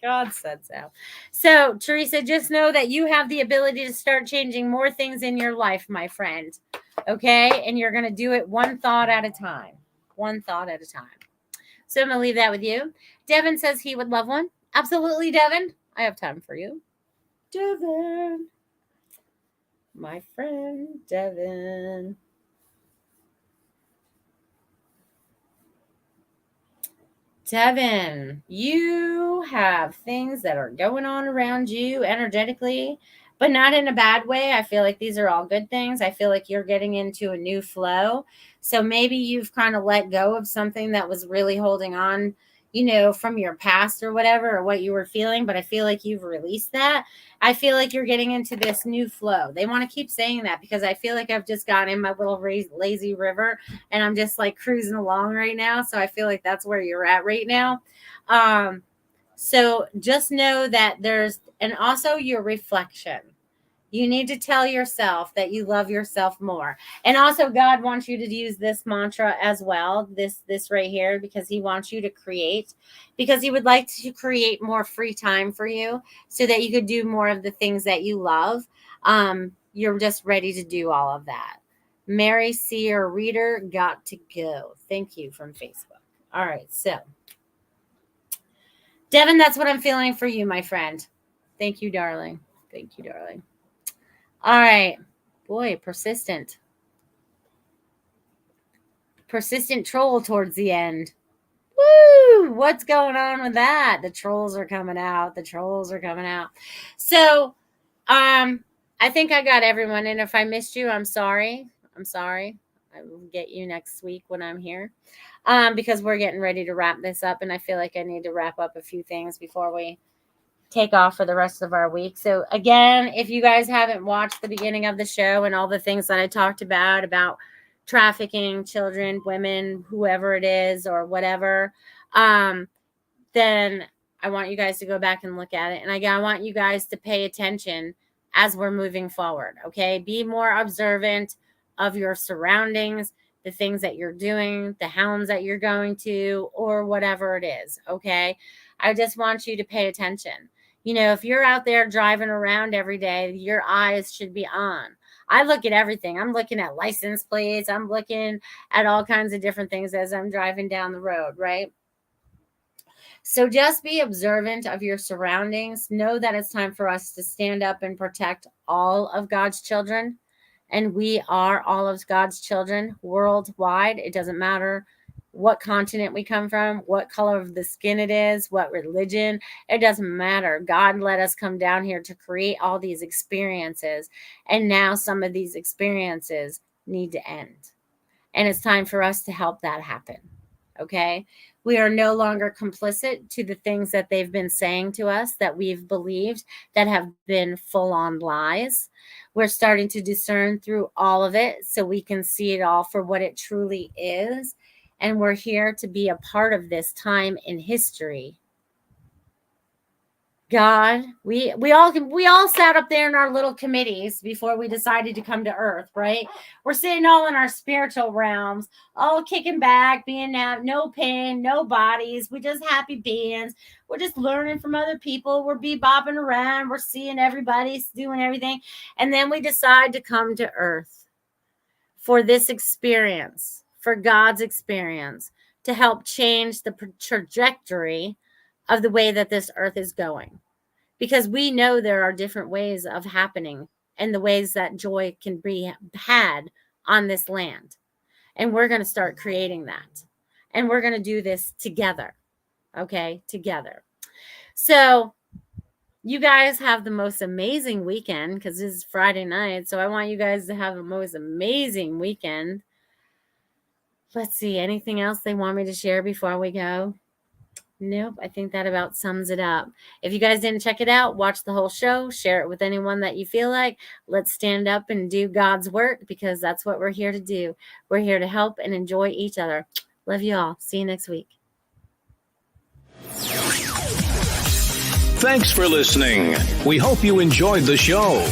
God said so. So, Teresa, just know that you have the ability to start changing more things in your life, my friend. Okay? And you're going to do it one thought at a time. One thought at a time. So I'm going to leave that with you. Devin says he would love one. Absolutely, Devin. I have time for you. Devin. My friend, Devin. Devin, you have things that are going on around you energetically, but not in a bad way. I feel like these are all good things. I feel like you're getting into a new flow. So maybe you've kind of let go of something that was really holding on, from your past or whatever, or what you were feeling, but I feel like you've released that. I feel like you're getting into this new flow. They want to keep saying that because I feel like I've just gotten in my little lazy river and I'm just like cruising along right now. So I feel like that's where you're at right now. So just know that and also your reflection. You need to tell yourself that you love yourself more. And also God wants you to use this mantra as well, this right here, because he wants you to create, because he would like to create more free time for you so that you could do more of the things that you love. You're just ready to do all of that. Mary Seer Reader, got to go. Thank you from Facebook. All right. So Devin, that's what I'm feeling for you, my friend. Thank you, darling. Thank you, darling. All right. Boy, persistent troll towards the end. Woo! What's going on with that? The trolls are coming out. So, I think I got everyone. And if I missed you, I'm sorry. I will get you next week when I'm here. Because we're getting ready to wrap this up. And I feel like I need to wrap up a few things before we take off for the rest of our week. So again, if you guys haven't watched the beginning of the show and all the things that I talked about trafficking children, women, whoever it is or whatever, then I want you guys to go back and look at it. And I want you guys to pay attention as we're moving forward. Okay. Be more observant of your surroundings, the things that you're doing, the hounds that you're going to, or whatever it is. Okay. I just want you to pay attention. If you're out there driving around every day, your eyes should be on. I look at everything. I'm looking at license plates. I'm looking at all kinds of different things as I'm driving down the road, right? So just be observant of your surroundings. Know that it's time for us to stand up and protect all of God's children. And we are all of God's children worldwide. It doesn't matter what continent we come from, what color of the skin it is, what religion, it doesn't matter. God let us come down here to create all these experiences. And now some of these experiences need to end. And it's time for us to help that happen. Okay? We are no longer complicit to the things that they've been saying to us that we've believed that have been full-on lies. We're starting to discern through all of it so we can see it all for what it truly is. And we're here to be a part of this time in history. God, we all sat up there in our little committees before we decided to come to Earth, right? We're sitting all in our spiritual realms, all kicking back, being out, no pain, no bodies. We're just happy beings. We're just learning from other people. We're bebopping around. We're seeing everybody doing everything. And then we decide to come to Earth for this experience. For God's experience, to help change the trajectory of the way that this earth is going. Because we know there are different ways of happening and the ways that joy can be had on this land. And we're going to start creating that. And we're going to do this together. Okay? Together. So you guys have the most amazing weekend because this is Friday night. So I want you guys to have the most amazing weekend. Let's see, anything else they want me to share before we go? Nope, I think that about sums it up. If you guys didn't check it out, watch the whole show, share it with anyone that you feel like. Let's stand up and do God's work because that's what we're here to do. We're here to help and enjoy each other. Love you all. See you next week. Thanks for listening. We hope you enjoyed the show.